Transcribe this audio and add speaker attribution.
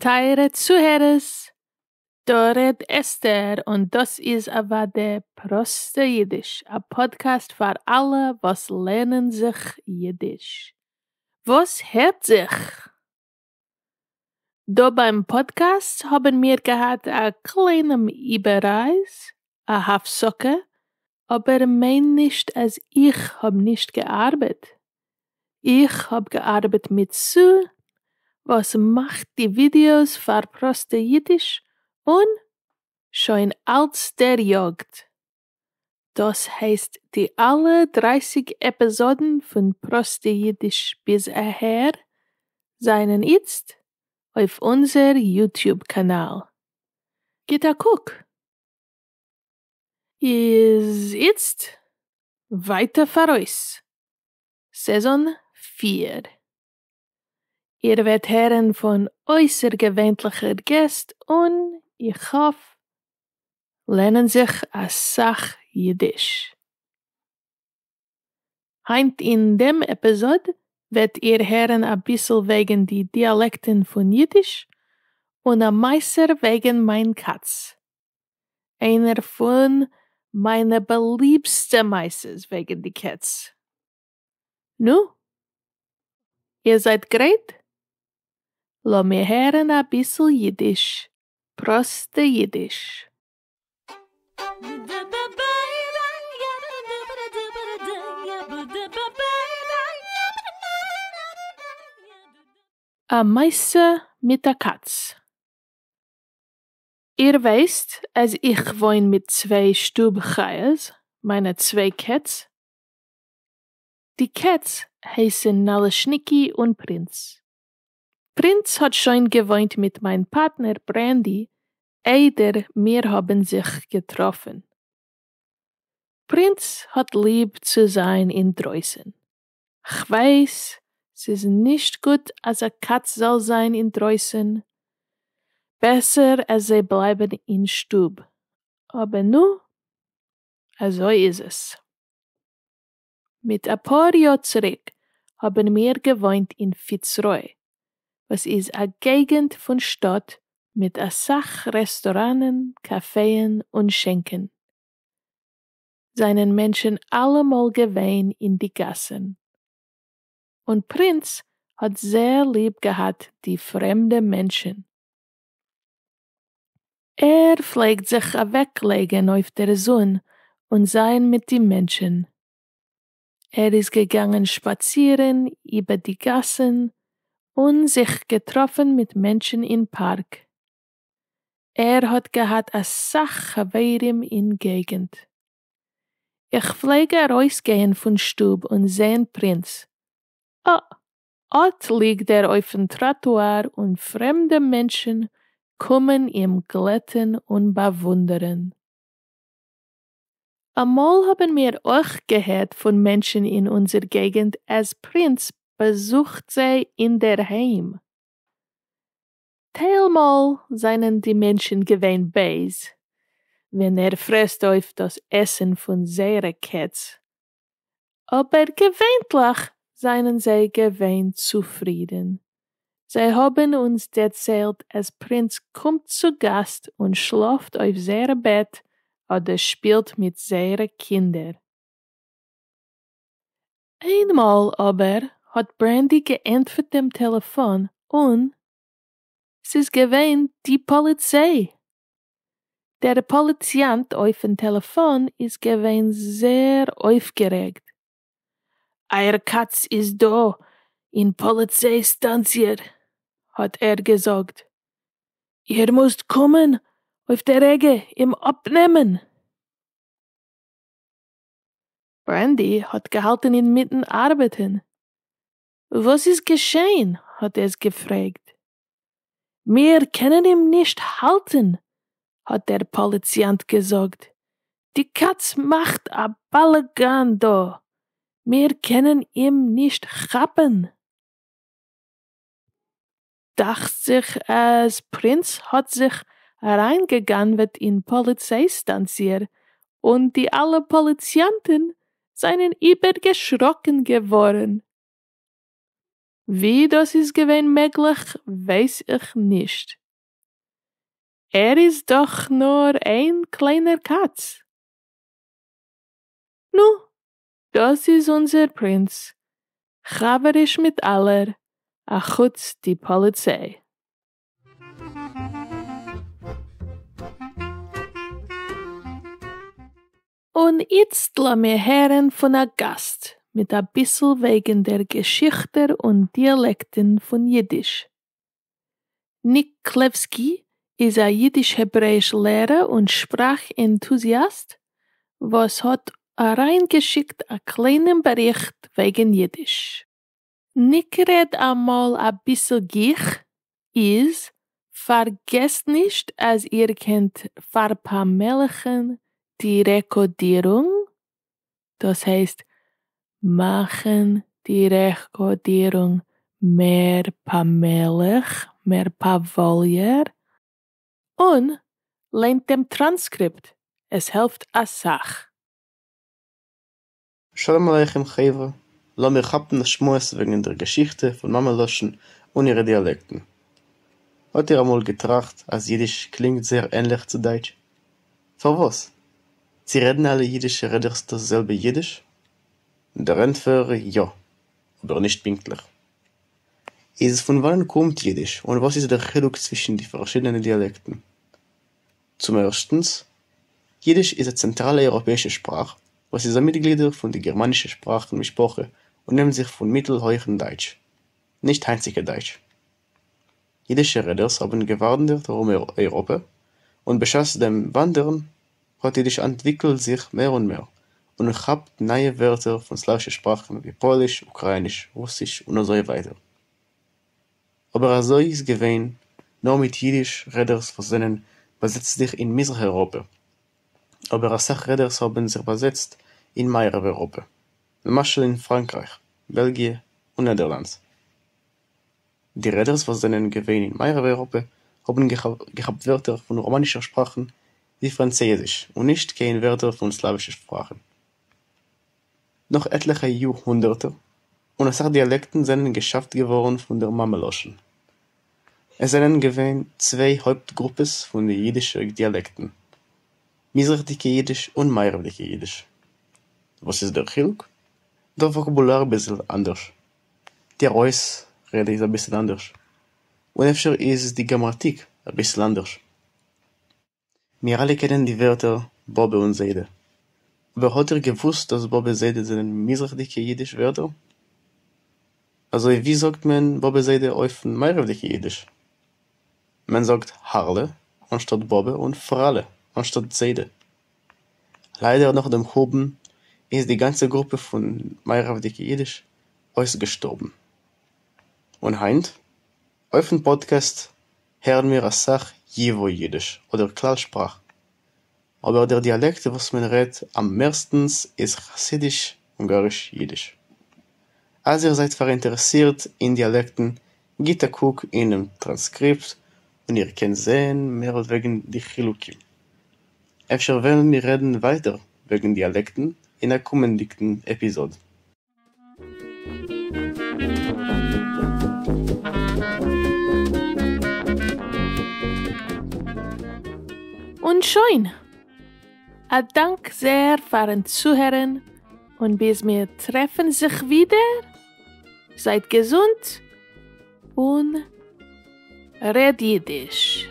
Speaker 1: Teure Zuhörers, da redt Esther und das ist aber der Proste Jiddisch, ein Podcast für alle, was lernen sich Jiddisch. Was hört sich? Da beim Podcast haben wir gehabt a kleinem Überreis, a Hafsocke, aber mein nicht, als ich hab nicht gearbeitet. Ich hab gearbeitet mit Sue, was macht die Videos für Proste Jiddisch und schon als der Jagd. Das heißt, die alle 30 Episoden von Proste Jiddisch bisher seien jetzt auf unser YouTube-Kanal. Geht a guck. Ist jetzt weiter für uns. Saison 4. Ihr werdet hören von äußergewöhnlicher Gäste und ich hoffe, lernen sich a Sach Jiddisch. Heint in dem Episode werdet ihr hören a bissel wegen die Dialekten von Jiddisch und a meisser wegen mein Katz. Einer von meine beliebsten Meisters wegen die Cats. Nu? Ihr seid bereit? Lass mir hören a bissel Jiddisch. Proste Jiddisch. A Meise mit a Katz. Ihr wisst, als ich wohne mit 2 Stubchaiers, meine 2 Cats. Die Cats heißen Naleschniki und Prinz. Prinz hat schon gewohnt mit meinem Partner Brandy, eider wir haben sich getroffen. Prinz hat lieb zu sein in draußen. Ich weiß, es ist nicht gut, als a Katz soll sein in draußen. Besser, als sie bleiben in Stub. Aber nu, also ist es. Mit a paar Jahren zurück haben wir gewohnt in Fitzroy, was ist a Gegend von Stadt mit a Sach Restauranten, Caféen und Schenken. Seinen Menschen allemal gewesen in die Gassen. Und Prinz hat sehr lieb gehabt die fremde Menschen. Er pflegt sich weglegen auf der Sonne und sein mit den Menschen. Er ist gegangen spazieren über die Gassen und sich getroffen mit Menschen im Park. Er hat gehabt a Sach Chaverim in Gegend. Ich pflege rausgehen von Stub und sehen Prinz. Ort liegt er auf dem Trottoir und fremde Menschen kommen ihm glätten und bewundern. Einmal haben wir auch gehört von Menschen in unserer Gegend, als Prinz besucht sie in der Heim. Teilmal seien die Menschen gewähnt beis, wenn frisst auf das Essen von seiner Cats. Aber gewöhnlich seien sie gewähnt zufrieden. Sie haben uns erzählt, als Prinz kommt zu Gast und schläft auf sein Bett oder spielt mit seinen Kindern. Einmal aber hat Brandy geantwortet am Telefon und es ist gewesen die Polizei. Der Poliziant auf dem Telefon ist gewesen sehr aufgeregt. Eure Katz ist da, in Polizeistanzie, hat er gesagt. Ihr müsst kommen, auf der Rege, im Abnehmen. Brandy hat gehalten inmitten arbeiten. Was ist geschehen, hat er gefragt. Wir können ihn nicht halten, hat der Poliziant gesagt. Die Katz macht a Balagan da. Wir können ihm nicht chappen. Dacht sich, als Prinz hat sich reingegangen wird in Polizeistanzier und die alle Polizianten seien übergeschrocken geworden. Wie das ist gewesen möglich, weiß ich nicht. Ist doch nur ein kleiner Katz. Nu, das ist unser Prinz. Chaberisch mit aller, a chutz die Polizei. Und jetzt lassen wir hören von a Gast mit a bissel wegen der Geschichte und Dialekten von Jiddisch. Nick Klevski ist ein jiddisch-hebräisch Lehrer und Sprachenthusiast, was hat reingeschickt a kleinen Bericht wegen Jiddisch. Nick red einmal a bissel gich, is, vergesst nicht, als ihr kennt verpamelchen die Rekodierung, das heißt, machen die Rekodierung mehr pamelech, mehr pavoljer, und lehnt dem Transkript. Es hilft a Sach.
Speaker 2: Shalom Aleichem Chevra, lass mir chappen Schmues wegen der Geschichte von Mameloschen und ihre Dialekten. Hat ihr einmal getracht, als Jiddisch klingt sehr ähnlich zu Deutsch? Für was? Sie reden alle jüdische Reders dasselbe Jiddisch? Der Antwort ja, aber nicht pünktlich. Ist von wann kommt Jiddisch und was ist der Chiluk zwischen den verschiedenen Dialekten? Zum Erstens, Jiddisch ist eine zentrale europäische Sprache, was ist ein Mitglied von der germanischen Sprachen Mischproche und nimmt sich von mittelhohem Deutsch, nicht einzige Deutsch. Jiddische Reders haben gewandert um Europa und beschloss dem Wandern hat Jiddisch entwickelt sich mehr und mehr und hat neue Wörter von slawischen Sprachen wie Polisch, Ukrainisch, Russisch und so weiter. Aber so ist gewesen, nur mit Jiddisch Reders versehen besetzt sich in Mitteleuropa. Aber auch Reders haben sich besetzt in mehr Europa, zum Beispiel in Frankreich, Belgien und Niederland. Die Reders versehen gewesen in mehr Europa haben gehabt Wörter von romanischer Sprachen wie Französisch und nicht keine Wörter von slawischen Sprachen. Noch etliche Jahrhunderte und es hat Dialekten sind geschafft geworden von der Mameloschen. Es sind gewesen zwei Hauptgruppen von den jiddischen Dialekten. Mizrachdike Jiddisch und Meirwdike Jiddisch. Was ist der Chiluk? Der Vokabular ein bisschen anders. Die Reusrede ist ein bisschen anders. Und öfter ist die Grammatik ein bisschen anders. Wir alle kennen die Wörter Bobbe und Seide. Aber hat ihr gewusst, dass Bobbe und Seide sind Mizrachdike Jiddisch Wörter? Also wie sagt man Bobbe und Seide auf Meirwdike Jiddisch? Man sagt Harle anstatt Bobbe und Fralle anstatt Seide. Leider nach dem Hoben ist die ganze Gruppe von Meirwdike Jiddisch ausgestorben. Und heint, auf dem Podcast hören wir als Sach Jivo Jiddisch oder Klalsprach. Aber der Dialekt, was man redet, am meistens ist Chassidisch, Ungarisch, Jiddisch. Als ihr seid verinteressiert in Dialekten, geht ein Guck in dem Transkript und ihr könnt sehen mehr wegen die Chilukim. Efter werden wir reden weiter wegen Dialekten in einer kommenden Episode.
Speaker 1: Und schön. A Dank sehr fürs Zuhören und bis wir treffen sich wieder. Seid gesund und red Jiddisch.